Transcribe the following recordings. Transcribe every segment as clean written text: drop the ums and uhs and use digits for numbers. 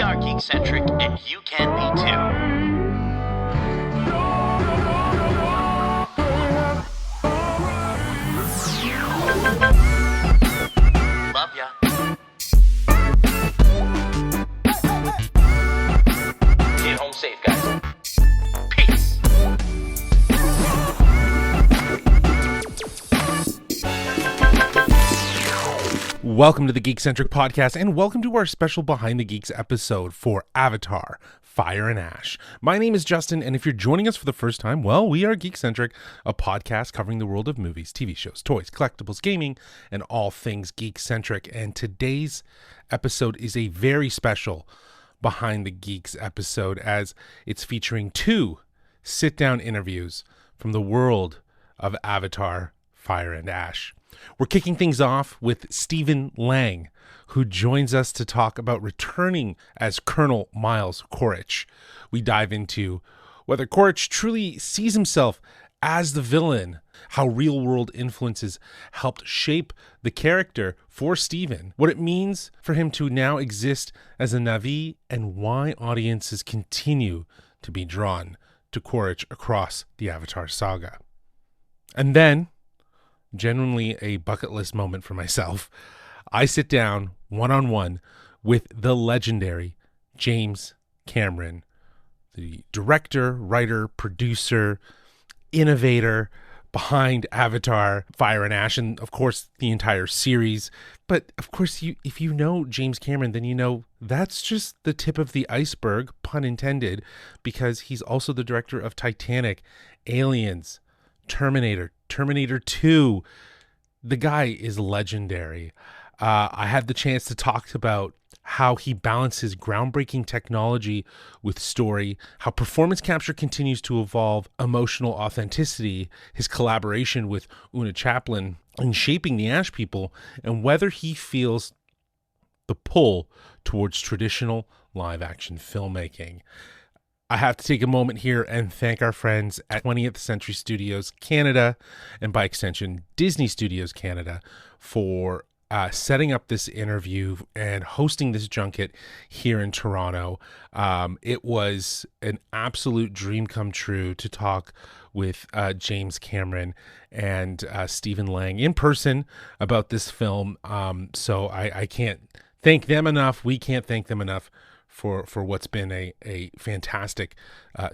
are Geekcentric, and you can be too. Love ya. Get home safe, guys. Peace. Welcome to the Geekcentric Podcast, and welcome to our special Behind the Geeks episode for Avatar, Fire and Ash. My name is Justin, and if you're joining us for the first time, well, we are Geekcentric, a podcast covering the world of movies, TV shows, toys, collectibles, gaming, and all things geek-centric. And today's episode is a very special Behind the Geeks episode, as it's featuring two sit-down interviews from the world of Avatar, Fire and Ash. We're kicking things off with Stephen Lang, who joins us to talk about returning as Colonel Miles Quaritch. We dive into whether Quaritch truly sees himself as the villain, how real-world influences helped shape the character for Stephen, what it means for him to now exist as a Na'vi, and why audiences continue to be drawn to Quaritch across the Avatar saga. And then, genuinely a bucket list moment for myself, I sit down one-on-one with the legendary James Cameron, the director, writer, producer, innovator behind Avatar, Fire and Ash, and of course the entire series. But of course, if you know James Cameron, then you know that's just the tip of the iceberg, pun intended, because he's also the director of Titanic, Aliens, Terminator 2. The guy is legendary. I had the chance to talk about how he balances groundbreaking technology with story, how performance capture continues to evolve emotional authenticity, his collaboration with Oona Chaplin in shaping the Ash people, and whether he feels the pull towards traditional live-action filmmaking. I have to take a moment here and thank our friends at 20th Century Studios Canada, and by extension Disney Studios Canada, for setting up this interview and hosting this junket here in Toronto. It was an absolute dream come true to talk with James Cameron and Stephen Lang in person about this film. So I can't thank them enough. We can't thank them enough for what's been a fantastic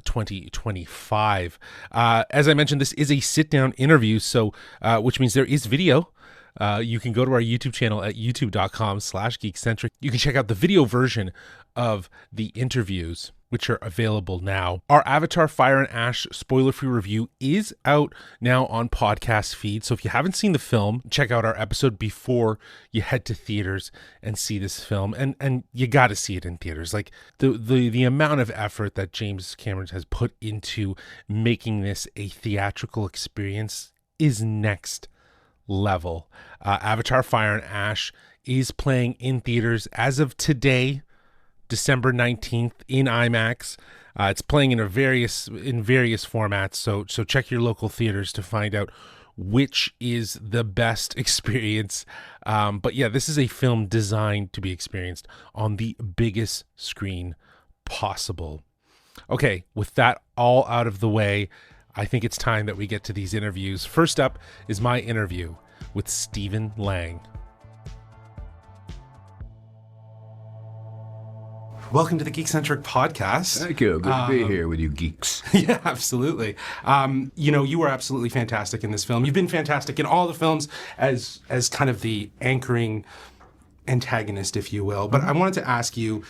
2025. As I mentioned, this is a sit-down interview, so which means there is video. You can go to our YouTube channel at youtube.com/geekcentric. You can check out the video version of the interviews, which are available now. Our Avatar, Fire and Ash spoiler-free review is out now on podcast feed. So if you haven't seen the film, check out our episode before you head to theaters and see this film. And you got to see it in theaters. Like the amount of effort that James Cameron has put into making this a theatrical experience is next level. Avatar, Fire and Ash is playing in theaters as of today, December 19th, in IMAX. It's playing in various formats, so check your local theaters to find out which is the best experience. But yeah, this is a film designed to be experienced on the biggest screen possible. Okay, with that all out of the way, I think it's time that we get to these interviews. First up is my interview with Stephen Lang. Welcome to the Geekcentric Podcast. Thank you. Good to be here with you geeks. Yeah, absolutely. You were absolutely fantastic in this film. You've been fantastic in all the films as kind of the anchoring antagonist, if you will. But I wanted to ask you,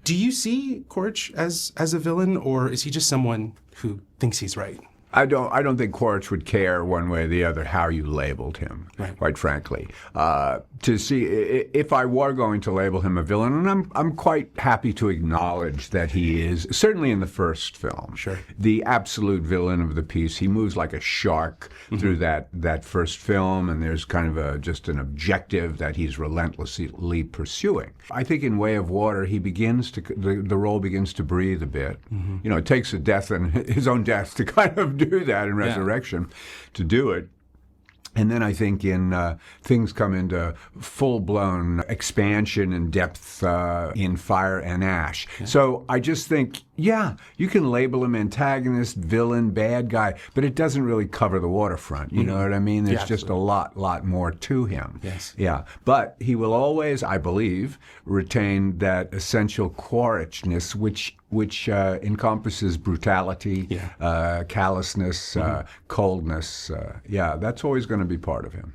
do you see Quaritch as a villain, or is he just someone who thinks he's right? I don't think Quaritch would care one way or the other how you labeled him, right. Quite frankly. To see if I were going to label him a villain, and I'm quite happy to acknowledge that he is, certainly in the first film, sure, the absolute villain of the piece. He moves like a shark through that first film, and there's kind of just an objective that he's relentlessly pursuing. I think in Way of Water, he begins to the role begins to breathe a bit. You know, it takes a death and his own death to kind of do that in Resurrection, to do it. And then I think things come into full-blown expansion and depth in Fire and Ash. Yeah. So I just think, you can label him antagonist, villain, bad guy, but it doesn't really cover the waterfront. You know what I mean? There's just a lot more to him. Yes. Yeah. But he will always, I believe, retain that essential Quaritchness, which encompasses brutality, callousness, coldness. That's always going to be part of him.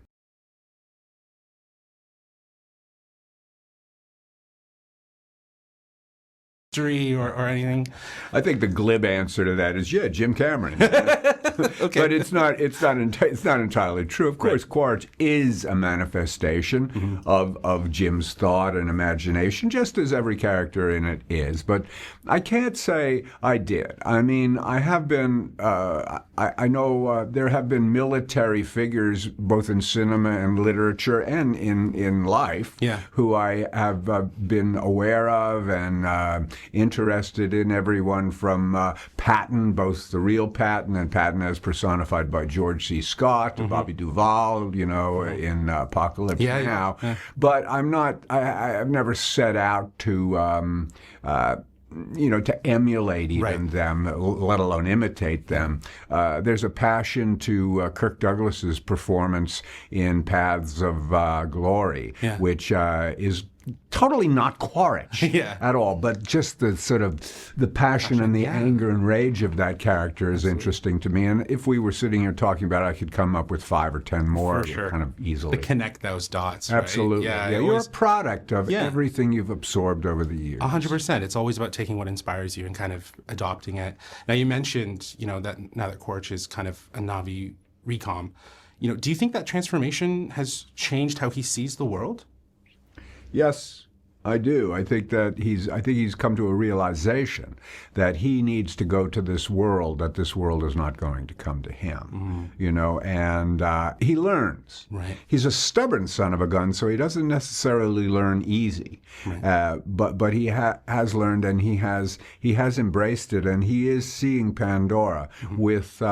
Or anything? I think the glib answer to that is Jim Cameron. Okay. But it's not entirely true. Of course, Quaritch is a manifestation of Jim's thought and imagination, just as every character in it is. But I can't say I did. I mean, I have been. I know there have been military figures both in cinema and literature and in life who I have been aware of and interested in. Everyone from Patton, both the real Patton and Patton as personified by George C. Scott, to Bobby Duvall, in Apocalypse Now. Yeah. But I'm not. I've never set out to. To emulate even them, let alone imitate them. There's a passion to Kirk Douglas's performance in Paths of Glory, which is totally not Quaritch at all, but just the sort of the passion and the anger and rage of that character is interesting to me. And if we were sitting here talking about it, I could come up with 5 or 10 more kind of easily. To connect those dots, Absolutely. Right? Yeah, you're a product of everything you've absorbed over the years. 100%. It's always about taking what inspires you and kind of adopting it. Now, you mentioned, that now that Quaritch is kind of a Na'vi recom, do you think that transformation has changed how he sees the world? Yes, I do. I think he's come to a realization that he needs to go to this world, that this world is not going to come to him, and he learns. Right. He's a stubborn son of a gun, so he doesn't necessarily learn easy, but he has learned, and he has embraced it, and he is seeing Pandora with,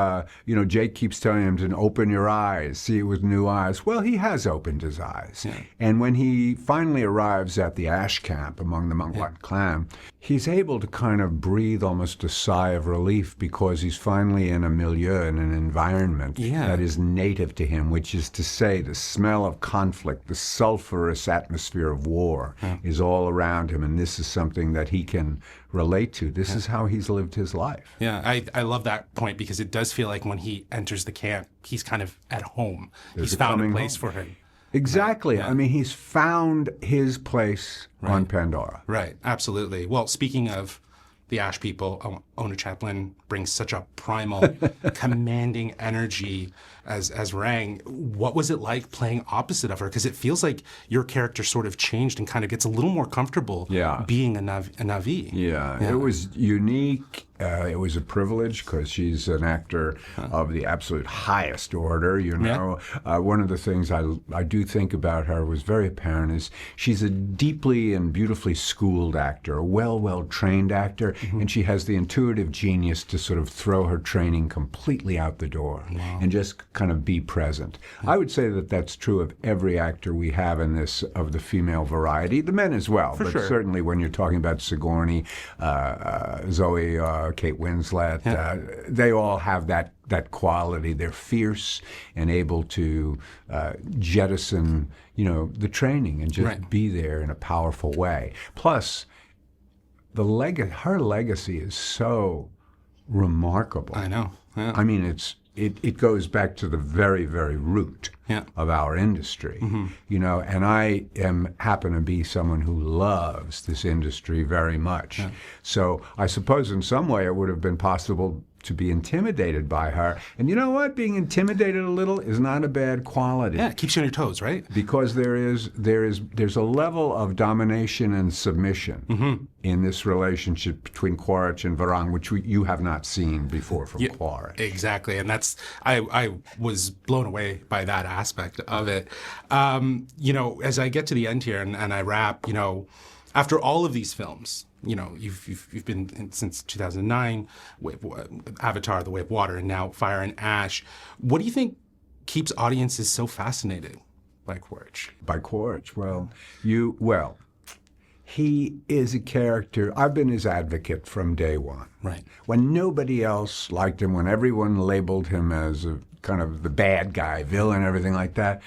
Jake keeps telling him to open your eyes, see it with new eyes. Well, he has opened his eyes, and when he finally arrives at the Ash camp among the Mungwat clan, he's able to kind of breathe almost a sigh of relief because he's finally in a milieu, in an environment that is native to him, which is to say the smell of conflict, the sulfurous atmosphere of war is all around him, and this is something that he can relate to. This is how he's lived his life. Yeah, I love that point because it does feel like when he enters the camp, he's kind of at home. He's found a place for him. Exactly. I mean, he's found his place on Pandora. Right, absolutely. Well, speaking of the Ash people, Oona Chaplin brings such a primal, commanding energy as Rang. What was it like playing opposite of her? Because it feels like your character sort of changed and kind of gets a little more comfortable being a Na'vi. Yeah, it was unique. It was a privilege because she's an actor of the absolute highest order, One of the things I do think about her was very apparent is she's a deeply and beautifully schooled actor, a well-trained actor, and she has the intuitive genius to sort of throw her training completely out the door and just kind of be present. I would say that that's true of every actor we have in this, of the female variety, the men as well, but certainly when you're talking about Sigourney, Zoe, Kate Winslet, they all have that quality. They're fierce and able to jettison, the training and just be there in a powerful way. Plus, her legacy is so remarkable. I know. Yeah. I mean, it goes back to the very, very root of our industry, and I happen to be someone who loves this industry very much. So I suppose in some way it would have been possible to be intimidated by her. And you know what? Being intimidated a little is not a bad quality. Yeah, it keeps you on your toes, right? Because there's a level of domination and submission in this relationship between Quaritch and Varang, which you have not seen before from Quaritch. Exactly, and that's I was blown away by that aspect of it. As I get to the end here and I wrap, after all of these films, you've been in, since 2009, Avatar, The Way of Water, and now Fire and Ash. What do you think keeps audiences so fascinated by Quaritch? By Quaritch, well, he is a character. I've been his advocate from day one. Right. When nobody else liked him, when everyone labeled him as a kind of the bad guy, villain, everything like that,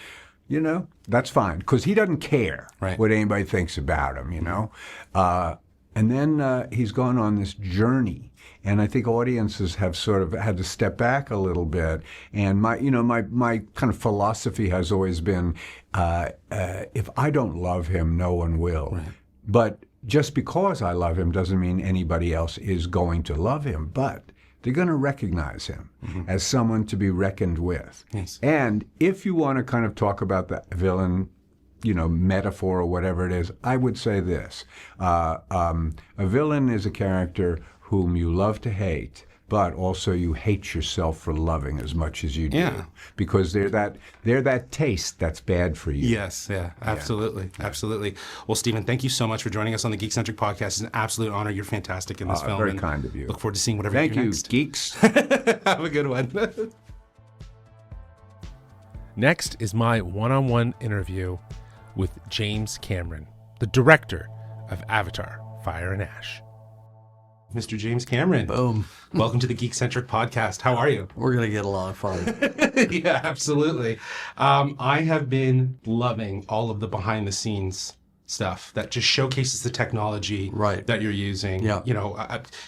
that's fine, because he doesn't care what anybody thinks about him, And then he's gone on this journey, and I think audiences have sort of had to step back a little bit. And my kind of philosophy has always been, if I don't love him, no one will. Right. But just because I love him doesn't mean anybody else is going to love him. But they're going to recognize him as someone to be reckoned with. Yes. And if you want to kind of talk about the villain, metaphor or whatever it is, I would say this. A villain is a character whom you love to hate, but also you hate yourself for loving as much as you do. Yeah. Because they're that taste that's bad for you. Yes, yeah, absolutely, absolutely. Well, Stephen, thank you so much for joining us on the Geekcentric Podcast. It's an absolute honor. You're fantastic in this film. Very kind of you. Look forward to seeing whatever Thank you do you, next. geeks. Have a good one. Next is my one-on-one interview with James Cameron, the director of Avatar, Fire and Ash. Mr. James Cameron. Boom. Welcome to the Geekcentric Podcast. How are you? We're going to get a lot of fun. Yeah, absolutely. I have been loving all of the behind-the-scenes stuff that just showcases the technology that you're using. Yeah.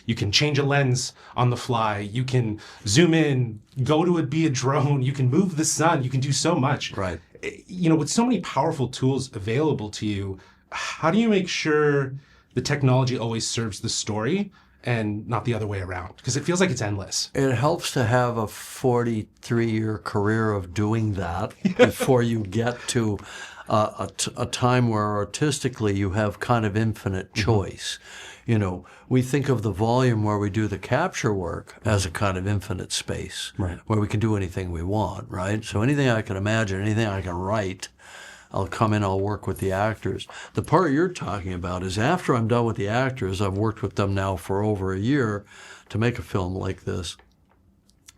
You can change a lens on the fly. You can zoom in, be a drone. You can move the sun. You can do so much. Right. With so many powerful tools available to you, how do you make sure the technology always serves the story and not the other way around? Because it feels like it's endless. It helps to have a 43-year career of doing that before you get to a time where artistically you have kind of infinite choice. We think of the volume where we do the capture work as a kind of infinite space, where we can do anything we want, right? So anything I can imagine, anything I can write, I'll come in, I'll work with the actors. The part you're talking about is after I'm done with the actors, I've worked with them now for over a year to make a film like this.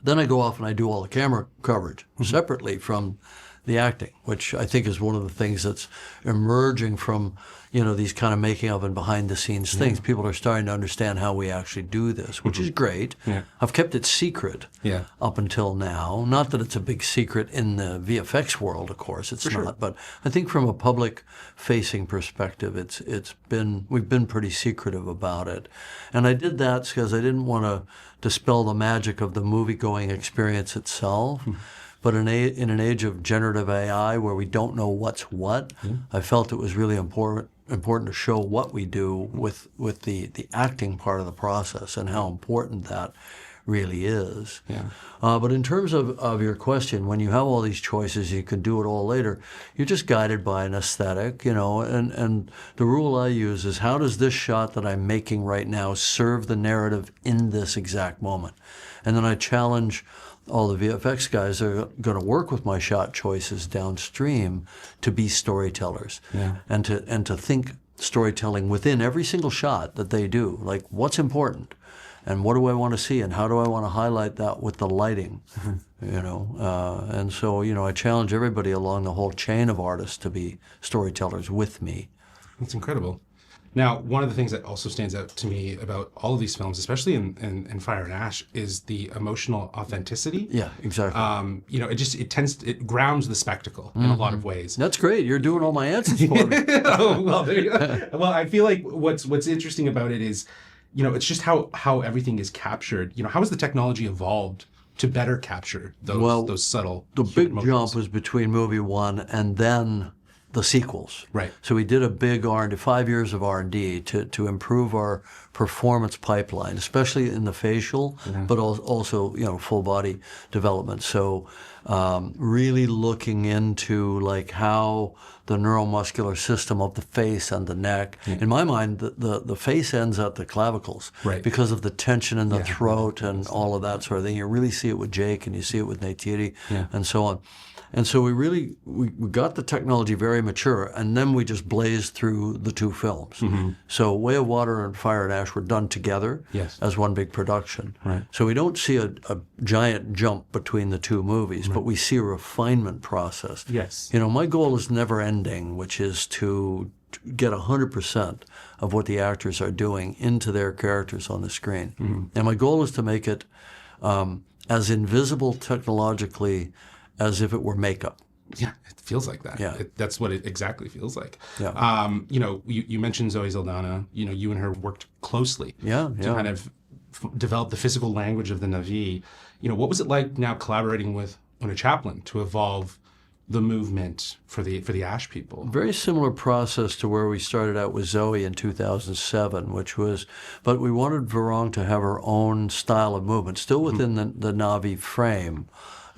Then I go off and I do all the camera coverage separately from the acting, which I think is one of the things that's emerging from, these kind of making of and behind the scenes things. People are starting to understand how we actually do this, which is great. Yeah. I've kept it secret up until now. Not that it's a big secret in the VFX world, of course, it's not. But I think from a public-facing perspective, we've been pretty secretive about it. And I did that because I didn't want to dispel the magic of the movie-going experience itself. But in an age of generative AI where we don't know what's what, I felt it was really important to show what we do with the acting part of the process and how important that really is. Yeah. But in terms of your question, when you have all these choices, you can do it all later, you're just guided by an aesthetic, and the rule I use is how does this shot that I'm making right now serve the narrative in this exact moment? And then I challenge all the VFX guys are going to work with my shot choices downstream to be storytellers and to think storytelling within every single shot that they do. Like, what's important and what do I want to see and how do I want to highlight that with the lighting, and so, I challenge everybody along the whole chain of artists to be storytellers with me. That's incredible. Now, one of the things that also stands out to me about all of these films, especially in Fire and Ash, is the emotional authenticity. Yeah, exactly. It grounds the spectacle in a lot of ways. That's great. You're doing all my answers for me. Well, there you go. Well, I feel like what's interesting about it is, it's just how everything is captured. How has the technology evolved to better capture those subtle? The big jump was between movie one and then the sequels. Right. So we did a big R&D, 5 years of R&D to improve our performance pipeline, especially in the facial, but also full body development. So really looking into like how the neuromuscular system of the face and the neck. In my mind, the face ends at the clavicles because of the tension in the throat and all of that sort of thing. You really see it with Jake and you see it with Neytiri and so on. And so we got the technology very mature, and then we just blazed through the two films. So Way of Water and Fire and Ash were done together as one big production. Right. So we don't see a giant jump between the two movies, but we see a refinement process. Yes. You know, my goal is never ending, which is to get 100% of what the actors are doing into their characters on the screen. And my goal is to make it as invisible technologically as if it were makeup. Yeah, it feels like that. Yeah. That's what it exactly feels like. Yeah. You know, you mentioned Zoe Saldana. You know, you and her worked closely to kind of develop the physical language of the Na'vi. You know, what was it like now collaborating with Oona Chaplin to evolve the movement for the Ash people? Very similar process to where we started out with Zoe in 2007, but we wanted Varong to have her own style of movement, still within the Na'vi frame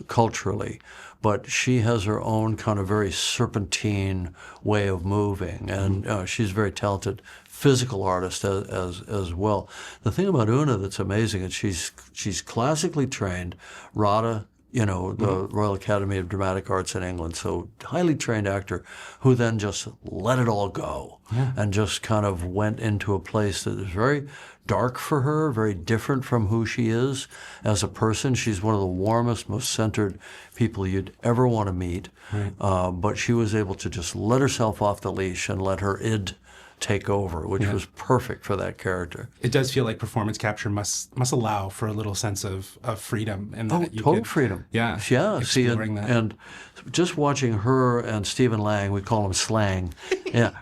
culturally, but she has her own kind of very serpentine way of moving, and she's a very talented physical artist as well. The thing about Oona that's amazing is she's classically trained, RADA, you know, the Royal Academy of Dramatic Arts in England, so highly trained actor who then just let it all go and just kind of went into a place that is very dark for her, very different from who she is as a person. She's one of the warmest, most centered people you'd ever want to meet, but she was able to just let herself off the leash and let her id take over, which was perfect for that character. It does feel like performance capture must allow for a little sense of freedom, and that you total could, freedom. Yeah, See, and just watching her and Stephen Lang, we call him Slang.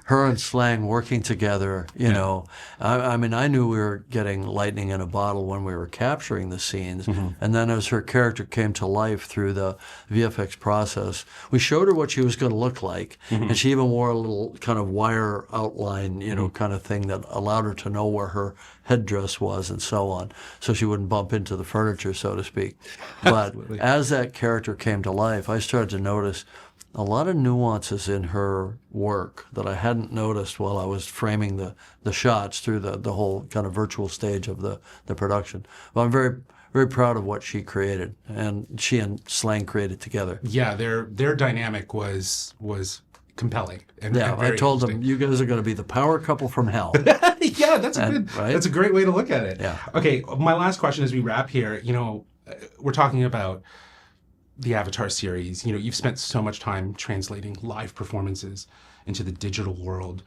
Her and Slang working together. You know, I mean, I knew we were getting lightning in a bottle when we were capturing the scenes, and then as her character came to life through the VFX process, we showed her what she was going to look like, and she even wore a little kind of wire outline, you know, kind of thing that allowed her to know where her headdress was and so on, so she wouldn't bump into the furniture, so to speak. But as that character came to life, I started to notice a lot of nuances in her work that I hadn't noticed while I was framing the shots through the whole kind of virtual stage of the production. But I'm very, very proud of what she created, and she and Slang created together. Yeah, their dynamic was compelling. And I told them, you guys are going to be the power couple from hell. Yeah, that's a great way to look at it. Yeah. Okay, my last question as we wrap here, you know, we're talking about the Avatar series. You know, you've spent so much time translating live performances into the digital world.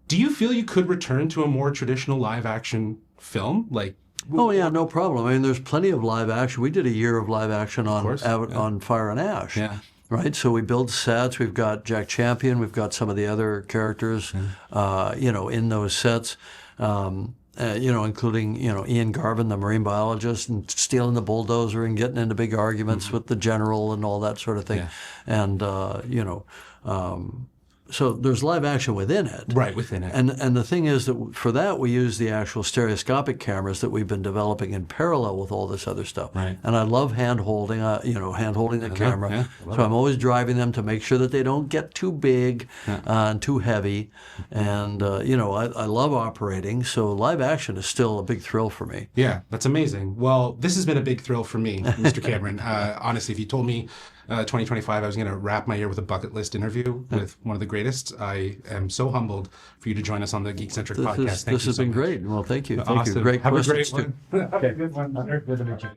Do you feel you could return to a more traditional live action film? Like, oh yeah, no problem. I mean, there's plenty of live action. We did a year of live action on Fire and Ash. Yeah. Right, so we build sets. We've got Jack Champion. We've got some of the other characters, you know, in those sets. You know, including, you know, Ian Garvin, the marine biologist, and stealing the bulldozer and getting into big arguments with the general and all that sort of thing. And you know, so there's live action within it. Right, within it. And the thing is that for that we use the actual stereoscopic cameras that we've been developing in parallel with all this other stuff. Right. And I love hand-holding, you know, hand-holding the camera. So I'm always driving them to make sure that they don't get too big and too heavy. And, you know, I love operating, so live action is still a big thrill for me. Yeah, that's amazing. Well, this has been a big thrill for me, Mr. Cameron. Honestly, if you told me 2025 I was going to wrap my year with a bucket list interview with one of the greatest, I am so humbled for you to join us on the Geekcentric Podcast. This has been great. Well, thank you. Thank you. Great Have questions. a great one. Okay, good one. Good to meet you.